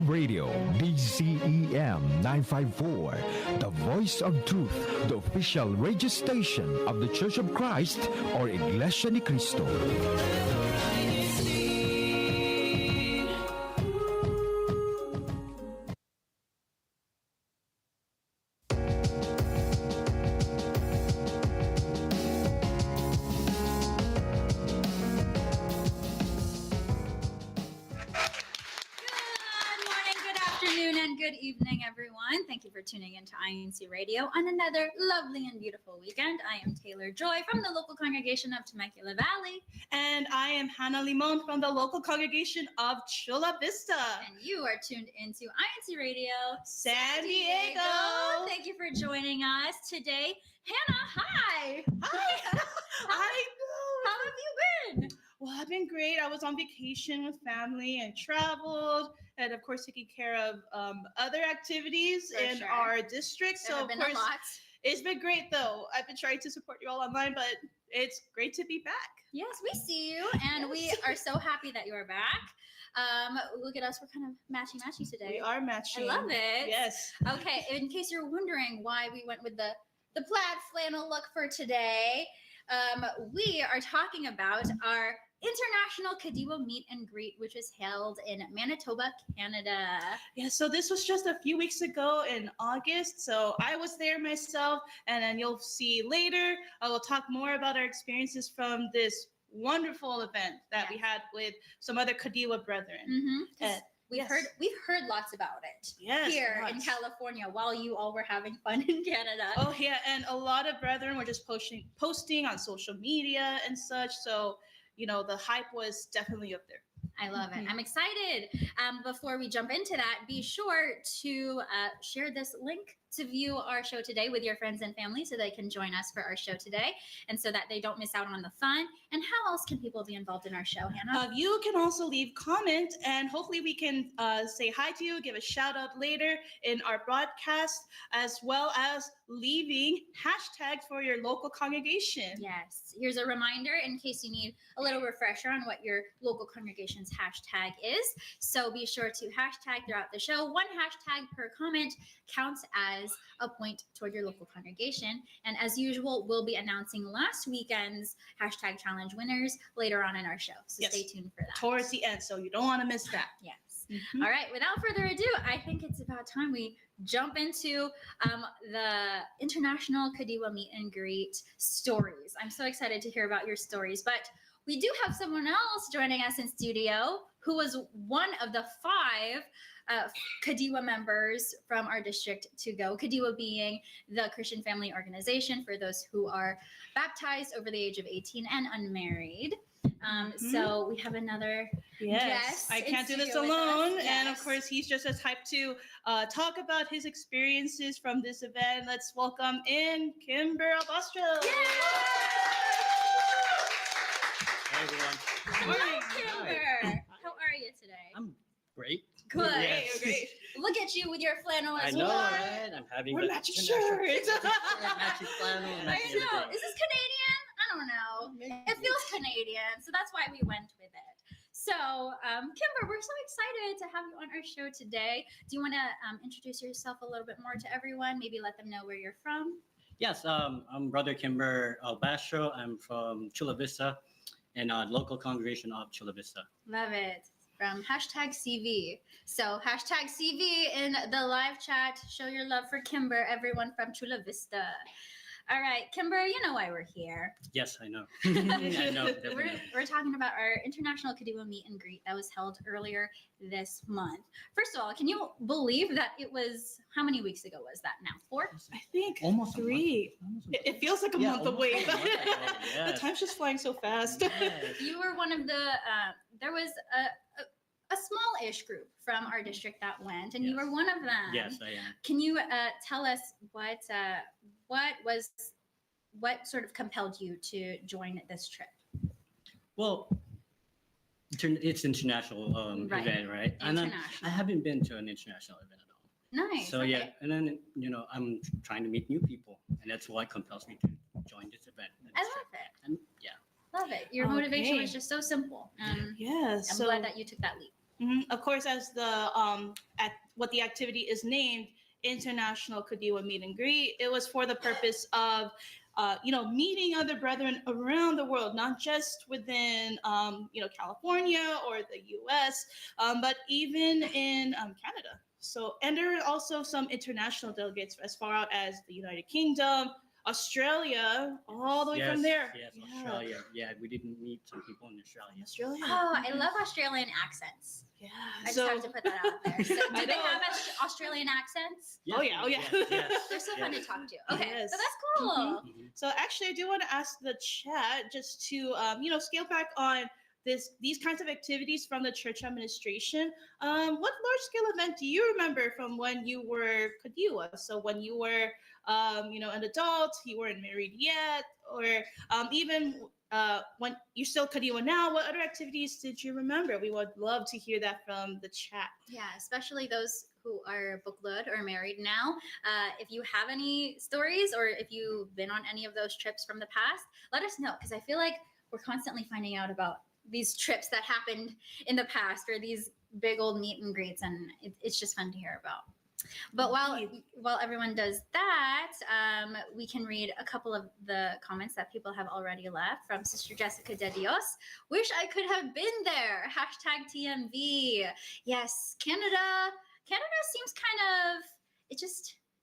Radio DCEM 954, the voice of truth, the official radio station of the Church of Christ or Iglesianicristo. Good evening, everyone. Thank you for tuning in to INCRadio on another lovely and beautiful weekend. I am Taylor Joy from the local congregation of Temecula Valley. And I am Hannah Limon from the local congregation of Chula Vista. And you are tuned into INCRadio San Diego. Thank you for joining us today. Hannah, hi. Hi. I know. How have you been? Well, I've been great. I was on vacation with family and traveled, and of course, taking care of other activities in our district. So, of course, it's been great, though. I've been trying to support you all online, but it's great to be back. Yes, we see you, and we are so happy that you're back. Look at us. We're kind of matchy-matchy today. We are matching. I love it. Yes. Okay, in case you're wondering why we went with the plaid flannel look for today, we are talking about our International KADIWA meet and greet, which was held in Manitoba, Canada. Yeah, so this was just a few weeks ago in August. So I was there myself, and then you'll see later, I will talk more about our experiences from this wonderful event that we had with some other KADIWA brethren. Mm-hmm. We've heard lots about it here in California while you all were having fun in Canada. Oh yeah, and a lot of brethren were just posting on social media and such. So, you know, the hype was definitely up there. I love it. I'm excited. Before we jump into that, be sure to share this link to view our show today with your friends and family so they can join us for our show today and so that they don't miss out on the fun. And how else can people be involved in our show, Hannah? You can also leave comments, and hopefully we can say hi to you, give a shout out later in our broadcast, as well as leaving hashtags for your local congregation. Yes. Here's a reminder in case you need a little refresher on what your local congregation's hashtag is. So be sure to hashtag throughout the show. One hashtag per comment counts as a point toward your local congregation. And as usual, we'll be announcing last weekend's hashtag challenge winners later on in our show. So stay tuned for that. Towards the end, so you don't want to miss that. Yes. All right. Without further ado, I think it's about time we jump into the International KADIWA meet and greet stories. I'm so excited to hear about your stories, but we do have someone else joining us in studio who was one of the 5 KADIWA members from our district to go. KADIWA being the Christian family organization for those who are baptized over the age of 18 and unmarried. So we have another guest. I can't do this alone. And of course, he's just as hyped to talk about his experiences from this event. Let's welcome in Kimber Albastro. Hey everyone. Hi, Kimber. How are you today? I'm great. Good. Yes. Great. Look at you with your flannel as I know, well. right? I'm having We're matching shirts. matching flannel. I know. Is this Canadian? I don't know. Maybe. It feels Canadian, so that's why we went with it. So, Kimber, we're so excited to have you on our show today. Do you want to introduce yourself a little bit more to everyone? Maybe let them know where you're from. Yes, I'm Brother Kimber Albastro. I'm from Chula Vista and local congregation of Chula Vista. Love it. From hashtag CV. So hashtag CV in the live chat. Show your love for Kimber, everyone from Chula Vista. All right, Kimber, you know why we're here. Yes, I know. I know. We're talking about our International KADIWA meet and greet that was held earlier this month. First of all, can you believe that it was, how many weeks ago was that now? 4? I think Almost 3. It feels like a month away. But yes. The time's just flying so fast. Yes. You were one of the, there was a small-ish group from our district that went, and you were one of them. Yes, I am. Can you tell us what sort of compelled you to join this trip? Well, it's international event, right? And then I haven't been to an international event at all. Nice. So yeah, and then I'm trying to meet new people, and that's what compels me to join this event. I love it. And yeah. Love it. Your motivation was just so simple. I'm glad that you took that leap. Of course, as what the activity is named, International KADIWA Meet and Greet, it was for the purpose of meeting other brethren around the world, not just within, California or the U.S., but even in Canada. So, and there are also some international delegates as far out as the United Kingdom, Australia, all the way from there. Yes, Australia. Yeah, we didn't meet some people in Australia. Oh, I love Australian accents. Yeah. I just have to put that out there. So, do they have Australian accents? Yes, oh yeah. Yes. They're so fun to talk to. Okay, Yes. so that's cool. So actually, I do want to ask the chat just to scale back on these kinds of activities from the church administration. What large scale event do you remember from when you were KADIWA? So when you were an adult, you weren't married yet, or even when you're still KADIWA now, what other activities did you remember? We would love to hear that from the chat. Yeah, especially those who are booklet or married now. If you have any stories or if you've been on any of those trips from the past, let us know, because I feel like we're constantly finding out about these trips that happened in the past or these big old meet and greets, and it's just fun to hear about. But while everyone does that, we can read a couple of the comments that people have already left from Sister Jessica de Dios. Wish I could have been there. #TMV. Yes, Canada seems kind of,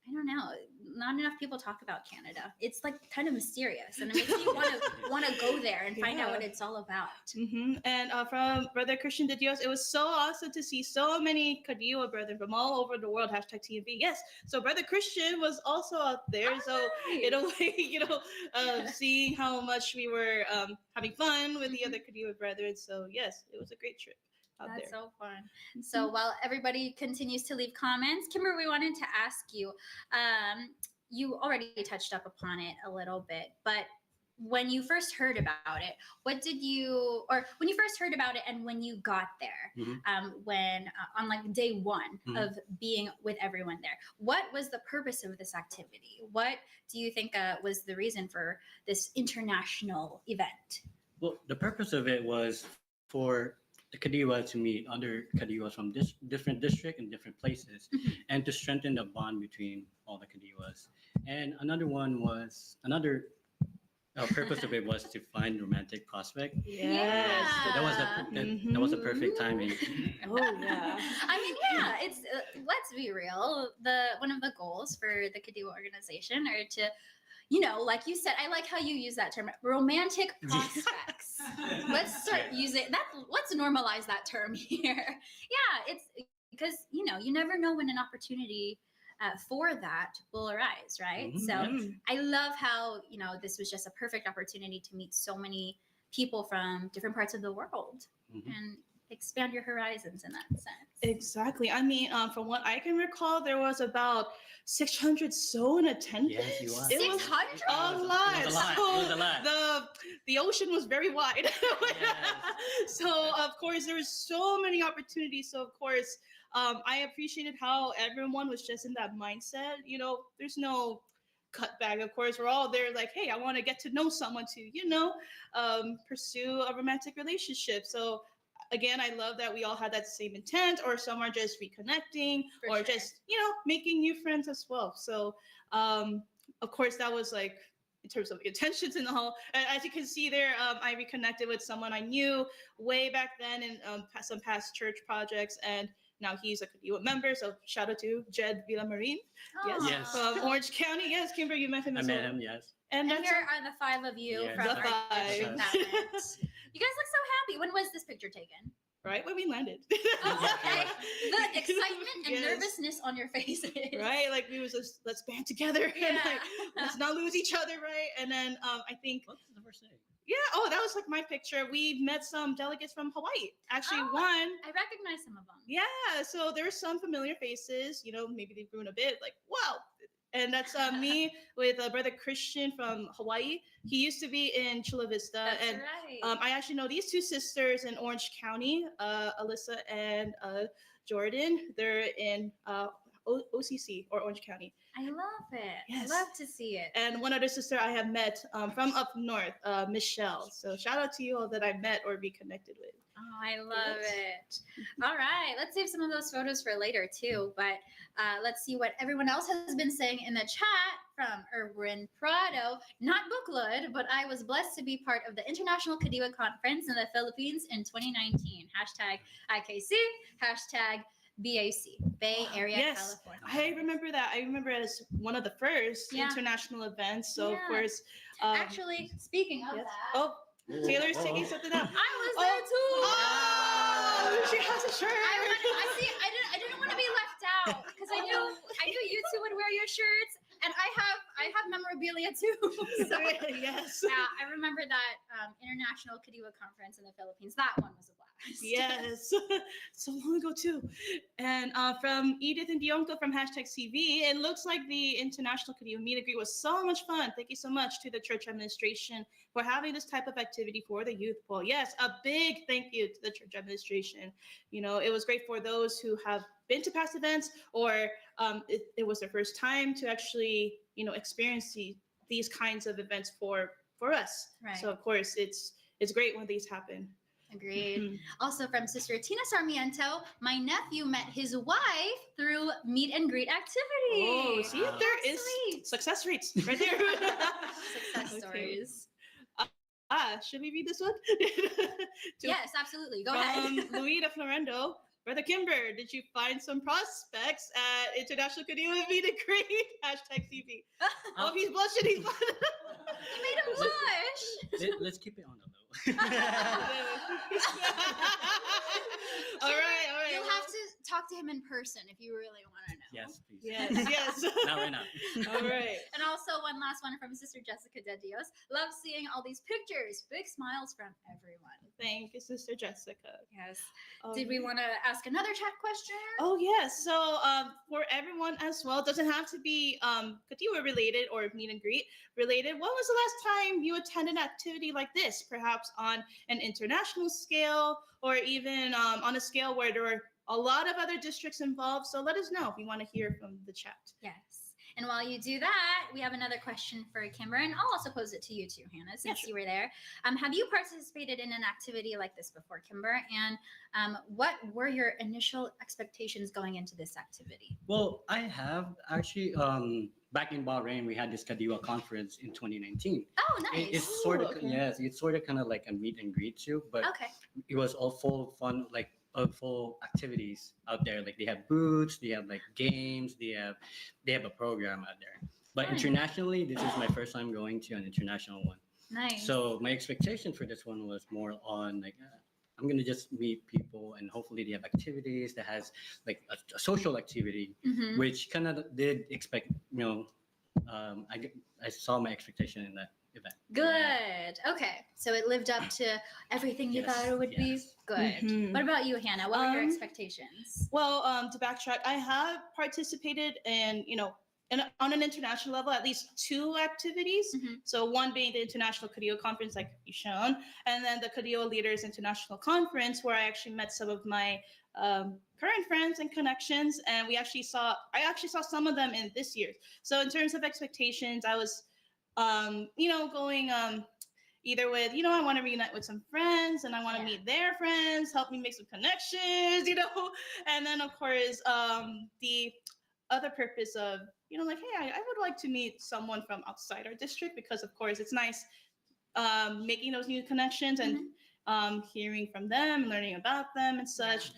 I don't know, not enough people talk about Canada. It's like kind of mysterious, and it makes you want to go there and find out what it's all about. And from Brother Christian de Dios, it was so awesome to see so many KADIWA brethren from all over the world. #TMV. Yes, so Brother Christian was also out there. Oh, so nice. in a way, seeing how much we were having fun with the other KADIWA brethren. So yes, it was a great trip. That's so fun. So while everybody continues to leave comments, Kimber, we wanted to ask you, you already touched up upon it a little bit, but when you first heard about it, when you first heard about it and when you got there, on like day one of being with everyone there, what was the purpose of this activity? What do you think was the reason for this international event? Well, the purpose of it was for the KADIWA to meet other KADIWAs from different districts and different places, and to strengthen the bond between all the KADIWAs. And another purpose of it was to find romantic prospect. Yes. So that was a perfect timing. Oh yeah. I mean, yeah, it's let's be real. One of the goals for the KADIWA organization are to, like you said, I like how you use that term, romantic prospects. Let's start using that. Let's normalize that term here. Yeah, it's because, you never know when an opportunity for that will arise, right? So I love how, this was just a perfect opportunity to meet so many people from different parts of the world and expand your horizons in that sense. Exactly. I mean, from what I can recall, there was about 600 so in attendance. Yes, you are. 600? A lot. It was a lot. The ocean was very wide. Yes. So of course there was so many opportunities. So of course, I appreciated how everyone was just in that mindset. There's no cutback. Of course, we're all there like, hey, I want to get to know someone to, pursue a romantic relationship. So again, I love that we all had that same intent, or some are just reconnecting just, making new friends as well. So, of course, that was like, in terms of intentions in the whole, and as you can see there, I reconnected with someone I knew way back then in some past church projects, and now he's a KADIWA member. So shout out to Jed Villamarin. Yes. From Orange County. Yes, Kimber, you met him as well. I met him, yes. And here are the 5 of you from the our 5. event. You guys look so happy. When was this picture taken? Right when we landed. Oh, okay. The excitement and nervousness on your faces. Right? Like we was just, let's band together and like, let's not lose each other, right? And then I think... What was the first day? Yeah, that was like my picture. We met some delegates from Hawaii. Actually, one. I recognize some of them. Yeah, so there's some familiar faces. Maybe they've grown a bit. Like, wow. And that's me with Brother Christian from Hawaii. He used to be in Chula Vista. That's and right. I actually know these 2 sisters in Orange County, Alyssa and Jordan. They're in OCC, or Orange County. I love it. Yes. I love to see it. And one other sister I have met from up north, Michelle. So shout out to you all that I met or be connected with. Oh, I love it. All right, let's save some of those photos for later too. But let's see what everyone else has been saying in the chat from Erwin Prado. Not Booklud, but I was blessed to be part of the International KADIWA Conference in the Philippines in 2019. Hashtag IKC, hashtag BAC, Bay Area, California. I remember that. I remember it as one of the first international events. So, of course. Actually, speaking of that. Oh, Taylor's taking something out. I was there too. Oh, she has a shirt. I didn't want to be left out because I knew you two would wear your shirts, and I have memorabilia too. So, yes. Yeah, I remember that International KADIWA Conference in the Philippines. That one was a blast. Yes, so long ago too. And from Edith and Dionko from hashtag CV, it looks like the International KADIWA meet and greet was so much fun. Thank you so much to the church administration for having this type of activity for the youth pool. Yes, a big thank you to the church administration. You know, it was great for those who have been to past events or it was their first time to actually, you know, experience these kinds of events for us. Right. So of course it's great when these happen. Agreed. Mm-hmm. Also from Sister Tina Sarmiento, my nephew met his wife through meet and greet activity. Oh, see, there is success rates right there. Success stories. Should we read this one? Yes, absolutely. Go ahead. Luida Florendo. Brother Kimber, did you find some prospects at International KADIWA meet and greet? Hashtag CV. Oh, he's blushing. He's blushing. You made him blush. Let's keep it on the low. All right. You'll have to talk to him in person if you really want to know. Yes, please. Yes. Not right now. All right. And also one last one from Sister Jessica De Dios. Love seeing all these pictures. Big smiles from everyone. Thank you, Sister Jessica. Yes. Did we want to ask another chat question? Oh, yes. So for everyone as well, it doesn't have to be KADIWA related or meet and greet related. When was the last time you attended an activity like this? Perhaps on an international scale or even on a scale where there were a lot of other districts involved. So let us know if you want to hear from the chat. Yes. And while you do that, we have another question for Kimber, and I'll also pose it to you too, Hannah, since you were there. Have you participated in an activity like this before, Kimber? And what were your initial expectations going into this activity? Well, I have actually. Back in Bahrain, we had this KADIWA conference in 2019. Oh, nice. It's sort of it's sort of kind of like a meet and greet too, but it was all full fun, like full activities out there. Like they have booths, they have like games, they have a program out there. But internationally, this is my first time going to an international one. Nice. So my expectation for this one was more on like I'm gonna just meet people and hopefully they have activities that has like a social activity, which kind of did expect. You know, I saw my expectation in that event. Good. Okay. So it lived up to everything you thought it would be. Good. What about you, Hannah? What were your expectations? Well, to backtrack, I have participated in, you know, on an international level, at least 2 activities. So one being the International KADIWA Conference, like you've shown, and then the KADIWA Leaders International Conference, where I actually met some of my current friends and connections, and I actually saw some of them in this year. So in terms of expectations, I was, you know, going either with, you know, I want to reunite with some friends, and I want to meet their friends, help me make some connections, you know, and then of course the other purpose of, you know, like, hey, I would like to meet someone from outside our district, because of course it's nice making those new connections and hearing from them, learning about them and such.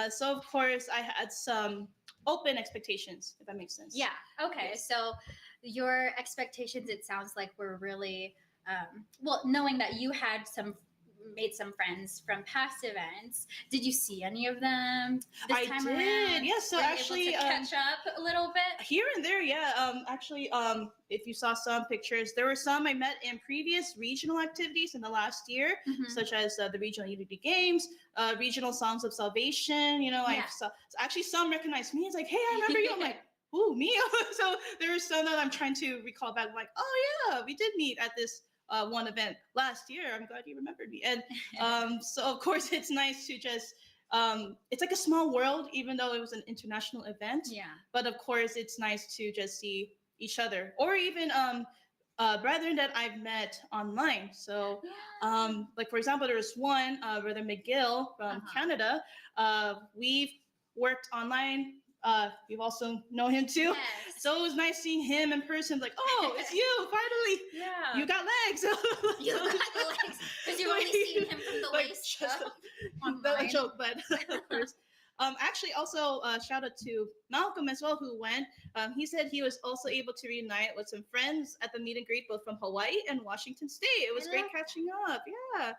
So of course I had some open expectations, if that makes sense. Yeah. Okay. Yes. So your expectations, it sounds like, were really, well, knowing that you had made some friends from past events. Did you see any of them this time around? I did. Yes. So were actually, you able to catch up a little bit here and there. Yeah. Actually, if you saw some pictures, there were some I met in previous regional activities in the last year, such as the Regional Unity Games, Regional Songs of Salvation. You know, I saw actually some recognized me. It's like, hey, I remember you. I'm like, ooh, me. So there are some that I'm trying to recall back. I'm like, oh yeah, we did meet at this one event last year. I'm glad you remembered me. And so of course it's nice to just, it's like a small world, even though it was an international event. Yeah. But of course it's nice to just see each other, or even brethren that I've met online. So, like for example, there was one Brother McGill from Canada. We've worked online. We've also known him too. Yes. So it was nice seeing him in person. Like, oh, it's you finally. Yeah. You got legs. You got legs because you've only seen him from the waist up. A joke, but of course. Actually, also shout out to Malcolm as well, who went. He said he was also able to reunite with some friends at the meet and greet, both from Hawaii and Washington State. It was great catching up. Yeah.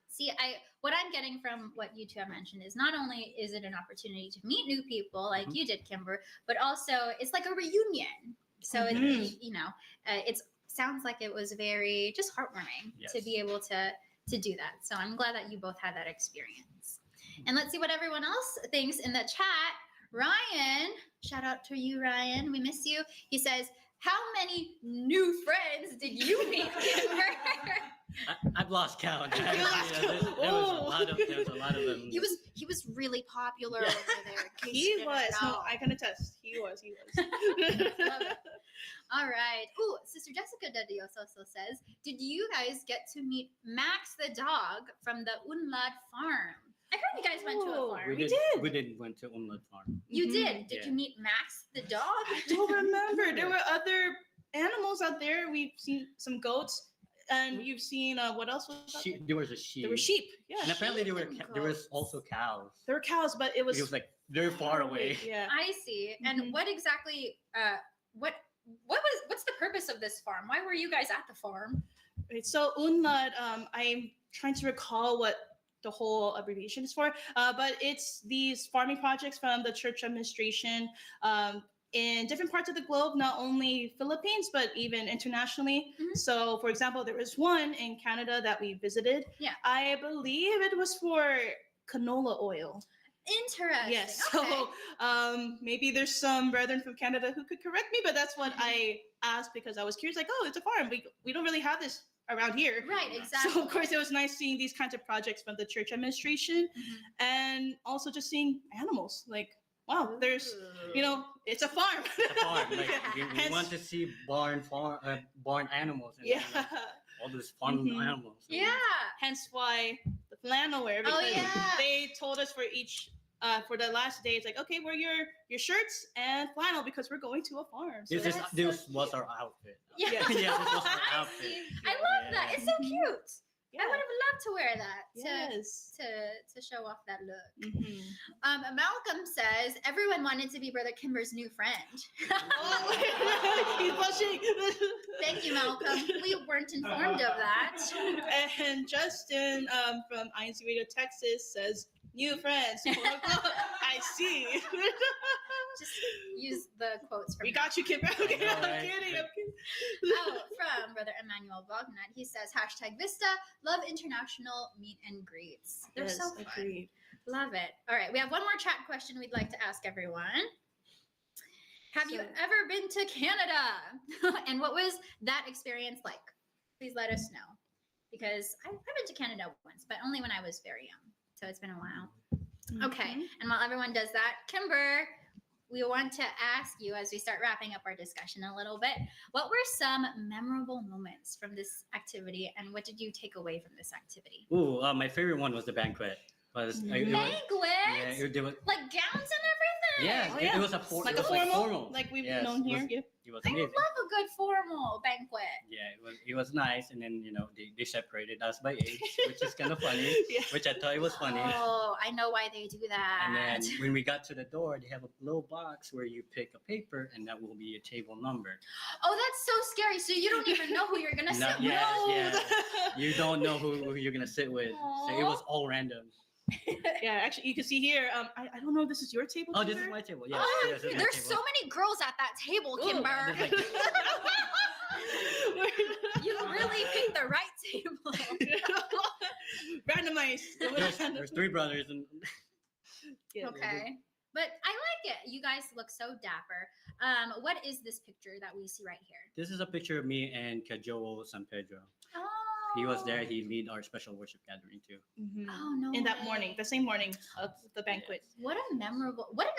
See, what I'm getting from what you two have mentioned is not only is it an opportunity to meet new people like you did, Kimber, but also it's like a reunion. So it sounds like it was very just heartwarming to be able to do that. So I'm glad that you both had that experience. And let's see what everyone else thinks in the chat. Ryan, shout out to you, Ryan. We miss you. He says, how many new friends did you meet, Kimber? I've lost count. There was a lot of them. He was really popular over there. He was. No, I can attest. He was. Love it. All right. Oh, Sister Jessica de Dios also says, did you guys get to meet Max the dog from the Unlad farm? I heard you guys went to a farm. We did went to Unlad farm. You did? Did you meet Max the dog? I don't remember. There were other animals out there. We've seen some goats. And you've seen what else was there? There was a sheep. There were sheep. Yeah. And apparently there was also cows. There were cows, but it was like very far away. Yeah. I see. And what exactly? What's the purpose of this farm? Why were you guys at the farm? Right, so Unlad, I'm trying to recall what the whole abbreviation is for, but it's these farming projects from the church administration. In different parts of the globe, not only Philippines, but even internationally. So, for example, there was one in Canada that we visited. Yeah. I believe it was for canola oil. Interesting. Yes. Okay. So maybe there's some brethren from Canada who could correct me, but that's what I asked because I was curious, like, oh, it's a farm. We don't really have this around here. Right, exactly. So, of course, it was nice seeing these kinds of projects from the church administration and also just seeing animals. Like, wow, there's, it's a farm. It's a farm. Like, we want to see barn animals. And, all those farm animals. Yeah. Hence why the flannel wear, because they told us for each, for the last day, it's like, okay, wear your shirts and flannel because we're going to a farm. So this was our outfit. Yeah. This was our outfit. I love that. It's so cute. Yeah. I would have loved to wear that to show off that look. Malcolm says everyone wanted to be Brother Kimber's new friend. He's blushing. Thank you, Malcolm. We weren't informed of that. And Justin from INCRadio, Texas says, new friends. I see. Just use the quotes from We got you, Kimber. Okay, I'm kidding. Oh, from Brother Emmanuel Bognan. He says, #Vista, love international meet and greets. They're so fun. Agreed. Love it. All right, we have one more chat question we'd like to ask everyone. Have you ever been to Canada? And what was that experience like? Please let us know. Because I've been to Canada once, but only when I was very young. So it's been a while. Okay, and while everyone does that, Kimber, we want to ask you as we start wrapping up our discussion a little bit, what were some memorable moments from this activity and what did you take away from this activity? Ooh, my favorite one was the banquet. Banquet? Like gowns and everything? Yeah, it was a formal. Like we've known here. It was I amazing. love a good formal banquet. Yeah, it was nice, and then they separated us by age, which is kind of funny. Which I thought it was funny. Oh, I know why they do that. And then when we got to the door, they have a little box where you pick a paper, and that will be a table number. Oh, that's so scary. So you don't even know who you're gonna sit with. Yeah. You don't know who you're gonna sit with. Aww. So it was all random. Yeah, actually, you can see here. I don't know if this is your table. Oh, this is my table. Yeah. There's so many girls at that table, Kimber. You really picked the right table. Randomized. There's 3 brothers and. Okay. But I like it. You guys look so dapper. What is this picture that we see right here? This is a picture of me and Kajowo San Pedro. Oh. He was there. He led our special worship gathering too. Oh no! In that morning, the same morning of the banquet. What an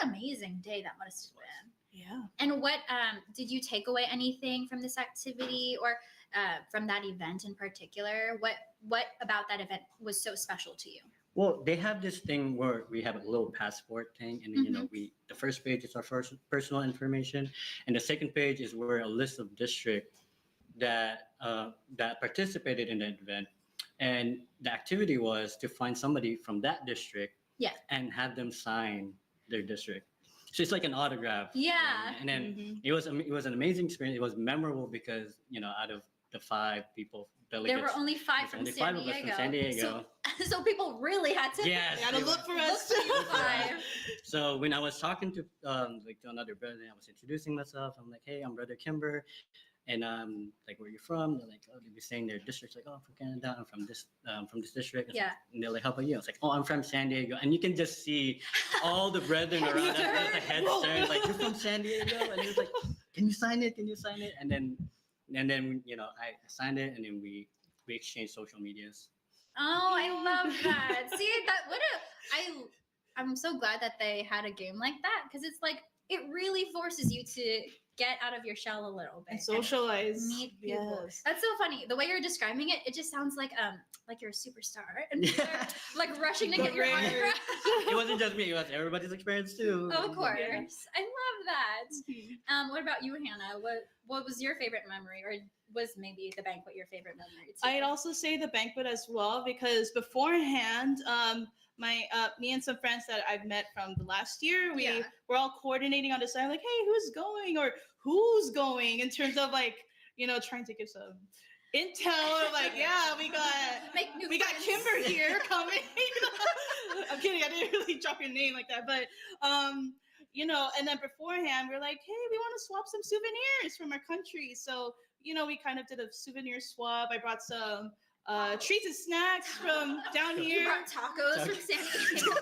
amazing day that must have been. Yeah. And what did you take away anything from this activity, or from that event in particular? What about that event was so special to you? Well, they have this thing where we have a little passport thing, and then, the first page is our first personal information, and the second page is where a list of districts that participated in the event, and the activity was to find somebody from that district, and have them sign their district. So it's like an autograph. Yeah. And then it was an amazing experience. It was memorable because out of the 5 people. Delegates, there were only 5 from San Diego. Of us from San Diego. So people really had to. Yes, gotta look for us. So when I was talking to another brother, I was introducing myself. I'm like, hey, I'm Brother Kimber, and like, where you from? They're like, oh, they'll be saying their districts. Like, oh, I'm from Canada. I'm from this district. And they're like, how about you? I was like, oh, I'm from San Diego. And you can just see all the brethren around us with the head turned, like, you're from San Diego. And he was like, can you sign it? Can you sign it? And then I signed it, and then we exchanged social medias. Oh, I love that. See that? I'm so glad that they had a game like that, because it's like it really forces you to get out of your shell a little bit and socialize, meet people. Yes. That's so funny. The way you're describing it, it just sounds like you're a superstar and like rushing to get your autograph. It wasn't just me; it was everybody's experience too. Of course, I love that. What about you, Hannah? What was your favorite memory, or was maybe the banquet your favorite memory too? I'd also say the banquet as well, because beforehand, me and some friends that I've met from the last year, we're all coordinating on the side, like, hey, who's going in terms of like, trying to give some intel, like, we got Kimber here coming. I'm kidding, I didn't really drop your name like that, but and then beforehand we're like, hey, we want to swap some souvenirs from our country, so we kind of did a souvenir swap. I brought some treats and snacks from down here. You brought tacos from San Diego.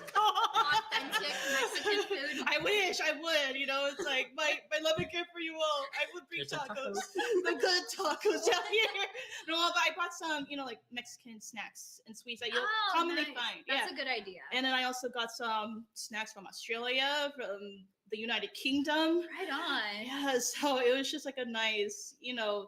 Authentic Mexican food. I wish I would. It's like my love and care for you all. I would bring tacos. The good tacos down here. No, but I brought some, like Mexican snacks and sweets that you'll commonly find. That's a good idea. And then I also got some snacks from Australia, from the United Kingdom. Right on. Yeah, so it was just like a nice,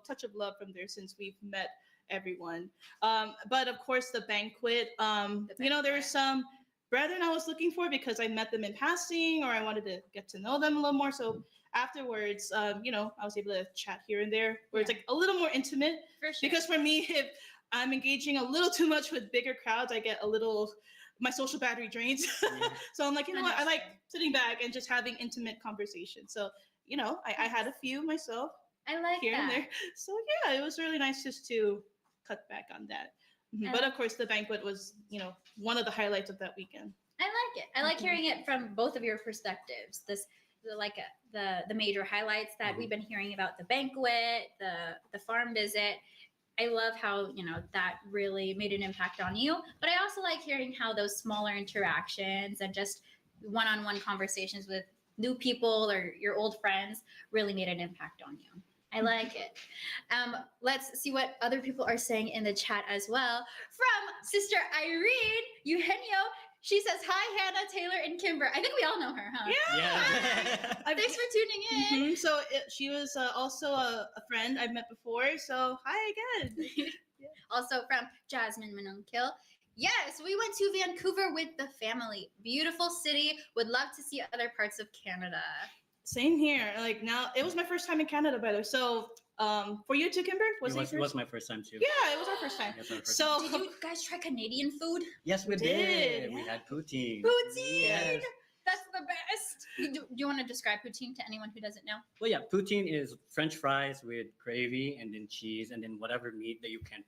touch of love from there since we've met everyone. But of course, the banquet, there were some brethren I was looking for because I met them in passing, or I wanted to get to know them a little more. So afterwards, I was able to chat here and there, where it's like a little more intimate. For sure. Because for me, if I'm engaging a little too much with bigger crowds, I get my social battery drains. So I'm like, what? I like sitting back and just having intimate conversations. So, I had a few myself. I like here that. and there. So it was really nice just to cut back on that. But of course, the banquet was, one of the highlights of that weekend. I like it. I like hearing it from both of your perspectives. The major highlights that we've been hearing about: the banquet, the farm visit. I love how, that really made an impact on you. But I also like hearing how those smaller interactions and just one-on-one conversations with new people or your old friends really made an impact on you. I like it. Let's see what other people are saying in the chat as well. From Sister Irene Eugenio, she says, hi, Hannah, Taylor, and Kimber. I think we all know her, huh? Yeah. Thanks for tuning in. So she was also a friend I've met before. So hi again. Also from Jasmine Manunkil. Yes, we went to Vancouver with the family. Beautiful city. Would love to see other parts of Canada. Same here. Like, now, it was my first time in Canada, by the way. So, for you too, Kimber? It was my first time too. Yeah, it was our first time. So, did you guys try Canadian food? Yes, we did. We had poutine. Poutine! Yes. That's the best. Do you want to describe poutine to anyone who doesn't know? Well, yeah, poutine is French fries with gravy and then cheese and then whatever meat that you can,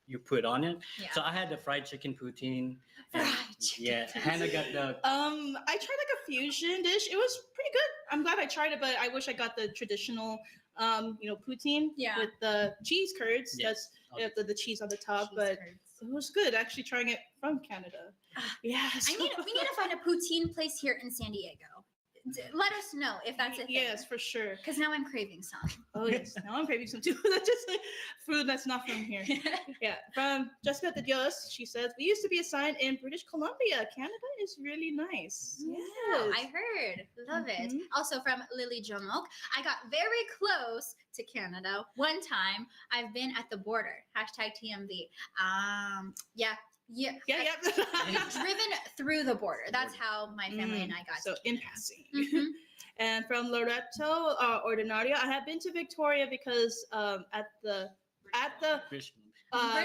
you put on it. Yeah. So I had the fried chicken poutine. Hannah got the. I tried like a fusion dish. It was pretty good. I'm glad I tried it, but I wish I got the traditional, poutine with the cheese curds. Yes. That's the cheese on the top, but it was good. Actually, trying it from Canada. We need to find a poutine place here in San Diego. let us know if that's a thing. Yes, for sure. Because now I'm craving some. Oh yes, now I'm craving some too. That's just like food that's not from here. Yeah, from Jessica de Dios, she says, we used to be assigned in British Columbia. Canada is really nice. Yeah, Yes. I heard. Love it. Mhm. Also from Lily Jomok, I got very close to Canada one time. I've been at the border. #TMV. Yeah. Yeah. Driven through the border. That's how my family and I got so to in Canada. passing. Mhm. And from Loreto Ordinario, I have been to Victoria because at the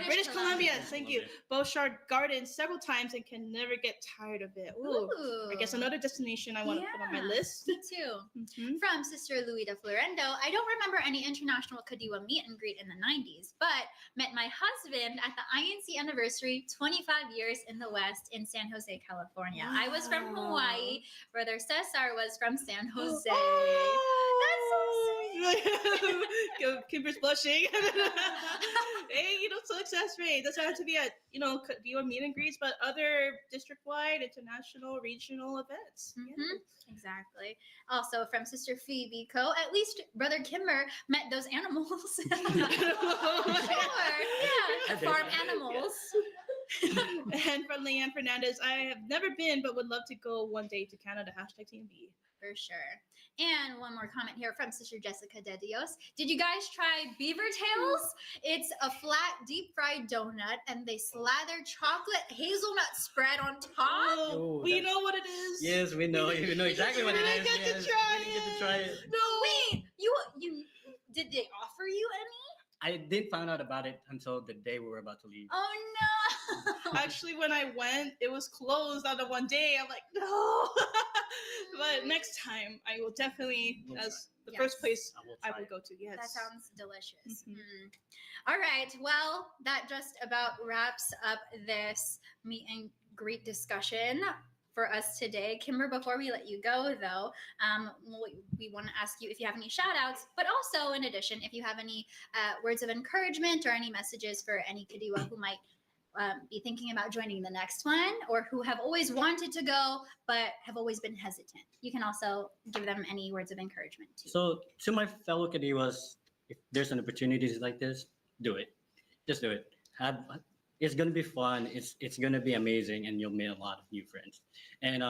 British Columbia, thank you, Beauchard Gardens several times and can never get tired of it. Ooh, I guess another destination I want to put on my list. Me too. Mhm. From Sister Louida Florendo, I don't remember any international KADIWA meet and greet in the 90s, but met my husband at the INC anniversary 25 years in the West in San Jose, California. Wow. I was from Hawaii. Brother Cesar was from San Jose. Oh, that's so sweet. Kimber's blushing. Hey, success rate doesn't have to be at KADIWA meet and greets, but other district-wide, international, regional events. Mm-hmm. Exactly. Also from Sister Phoebe Co. At least Brother Kimber met those animals. Sure. Yeah. Farm animals. And from Leanne Fernandez, I have never been, but would love to go one day to Canada. #TMB. For sure. And one more comment here from Sister Jessica de Dios. Did you guys try beaver tails? It's a flat, deep fried donut, and they slather chocolate hazelnut spread on top. Oh, we know what it is. Yes, we know. You know exactly what it is. I get Yes, to try we didn't get to try it. No, wait. You did they offer you any? I did find out about it until the day we were about to leave. Oh no. Actually, when I went, it was closed on the one day. I'm like, no. But next time, I will definitely, as the first place I will go to. Yes. That sounds delicious. Mhm. All right. Well, that just about wraps up this meet and greet discussion for us today. Kimber, before we let you go, though, we want to ask you if you have any shout outs, but also, in addition, if you have any words of encouragement or any messages for any KADIWA who might be thinking about joining the next one, or who have always wanted to go but have always been hesitant. You can also give them any words of encouragement too. So to my fellow KADIWAs, if there's an opportunity like this, do it. Just do it. It's gonna be fun. It's gonna be amazing, and you'll meet a lot of new friends. And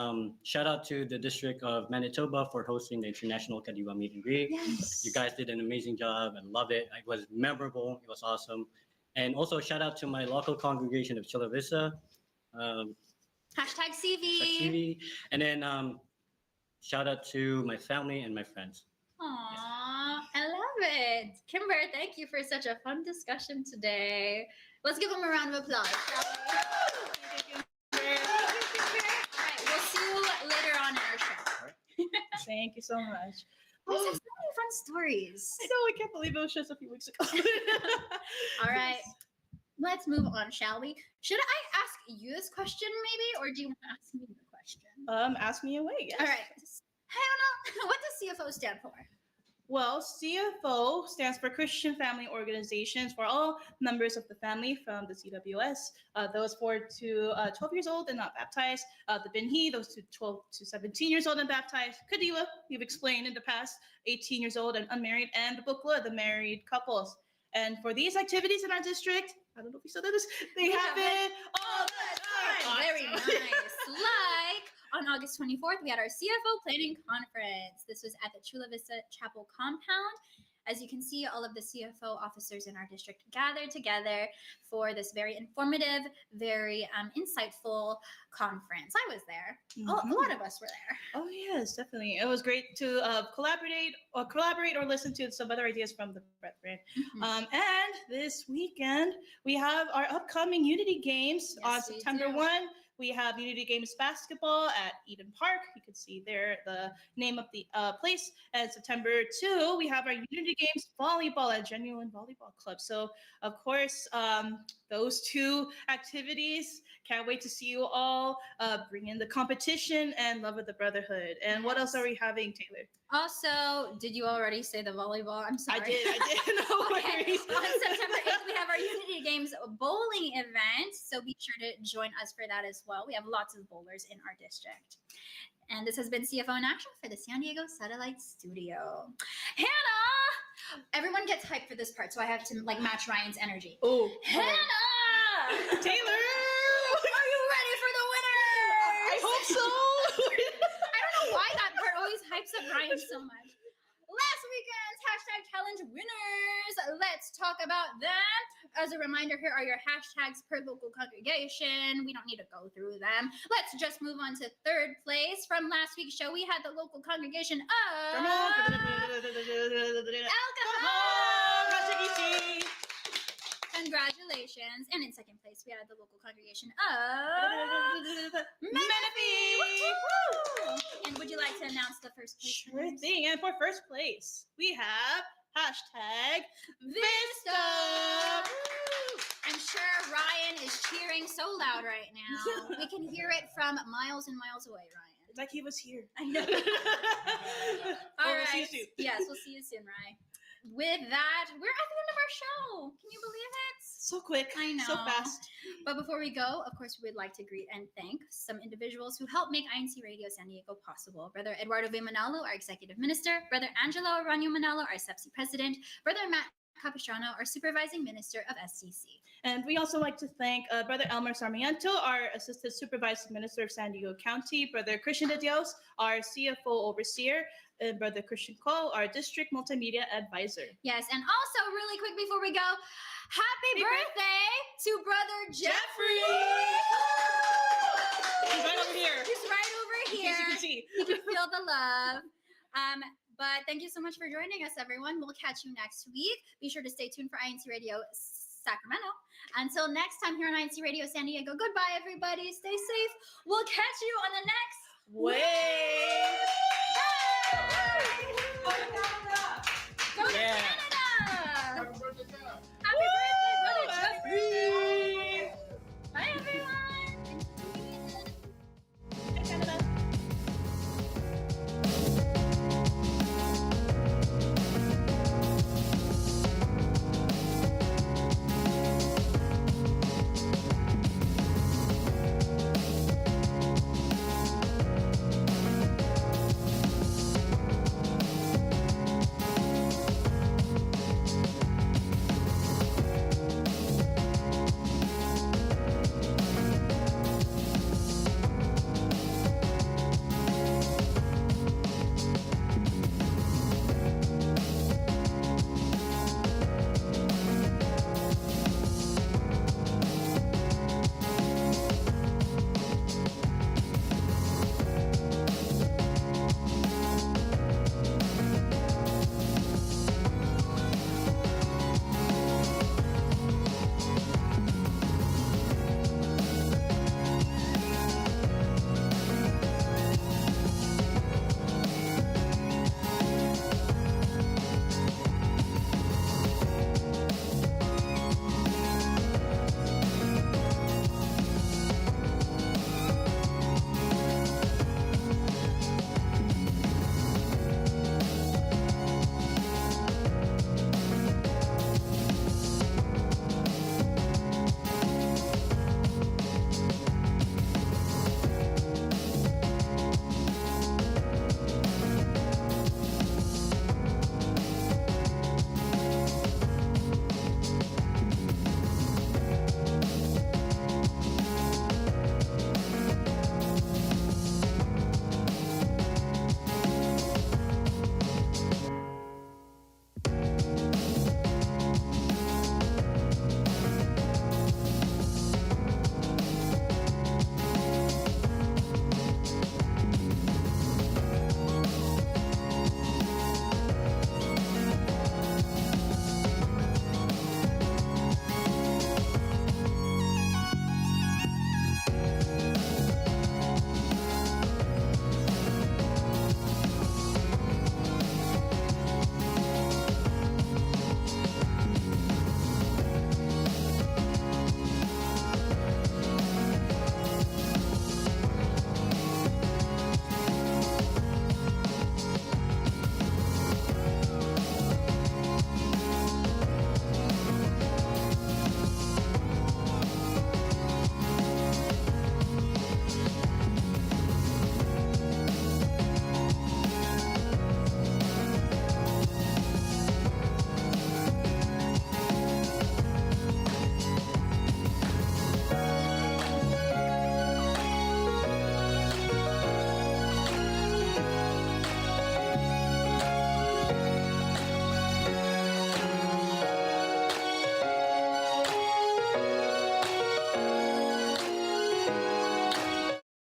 shout out to the District of Manitoba for hosting the International KADIWA Meet and Greet. Yes. You guys did an amazing job and love it. It was memorable. It was awesome. And also shout out to my local congregation of Chula Vista. #CV. And then shout out to my family and my friends. Aww, I love it. Kimber, thank you for such a fun discussion today. Let's give them a round of applause, shall we? All right, we'll see you later on in our show. Thank you so much. There's so many fun stories. I know, I can't believe it was just a few weeks ago. All right, let's move on, shall we? Should I ask you this question maybe, or do you want to ask me the question? Ask me away, yes. All right. Hannah, what does CFO stand for? Well, CFO stands for Christian Family Organizations for all members of the family from the CWS. Those 4 to 12 years old and not baptized. The Binhi, those 12 to 17 years old and baptized. KADIWA, we've explained in the past, 18 years old and unmarried. And the Bukla, the married couples. And for these activities in our district, I don't know if you still do this, they happen all the time. Very nice. Like on August 24th, we had our CFO planning conference. This was at the Chula Vista Chapel compound. As you can see, all of the CFO officers in our district gathered together for this very informative, very insightful conference. I was there. Mhm. A lot of us were there. Oh yes, definitely. It was great to collaborate or listen to some other ideas from the brethren. Mhm. And this weekend we have our upcoming Unity Games on Yes, we September do. 1. We have Unity Games basketball at Eden Park. You can see there the name of the place. And September 2, we have our Unity Games volleyball at Genuine Volleyball Club. So, of course, those 2 activities. Can't wait to see you all. Bring in the competition and love of the brotherhood. And what else are we having, Taylor? Also, did you already say the volleyball? I'm sorry. I did. No Okay. worries. On September 8th, we have our Unity Games bowling event, so be sure to join us for that as well. We have lots of bowlers in our district. And this has been CFO in Action for the San Diego Satellite Studio. Hannah! Everyone gets hyped for this part, so I have to like match Ryan's energy. Oh, Hannah! Taylor! Are you ready for the winner? I hope so. I don't know why that part always hypes up Ryan so much. Last weekend's hashtag challenge winners. Let's talk about them. As a reminder, here are your hashtags per local congregation. We don't need to go through them. Let's just move on to third place. From last week's show, we had the local congregation of alcohol. Congratulations. And in second place, we had the local congregation of Menifee. And would you like to announce the first place? Sure thing. And for first place, we have hashtag Vista. I'm sure Ryan is cheering so loud right now. We can hear it from miles and miles away, Ryan. It's like he was here. I know. All right. We'll see you soon. Yes, we'll see you soon, Ryan. With that, we're at the end of our show. Can you believe it? So quick. I know. So fast. But before we go, of course, we would like to greet and thank some individuals who helped make INCRadio San Diego possible. Brother Eduardo V. Manalo, our executive minister. Brother Angelo Aranyo Manalo, our SEPSI president. Brother Matt Capistrano, our supervising minister of SDC. And we also like to thank Brother Elmer Sarmiento, our assistant supervising minister of San Diego County. Brother Christian De Dios, our CFO overseer. And Brother Christian Cole, our district multimedia advisor. Yes, and also really quick before we go, happy birthday to Brother Jeffrey! He's right over here. He's right over here. As you can see. You can feel the love. But thank you so much for joining us, everyone. We'll catch you next week. Be sure to stay tuned for INCRadio Sacramento. Until next time here on INCRadio San Diego, goodbye, everybody. Stay safe. We'll catch you on the next Wave.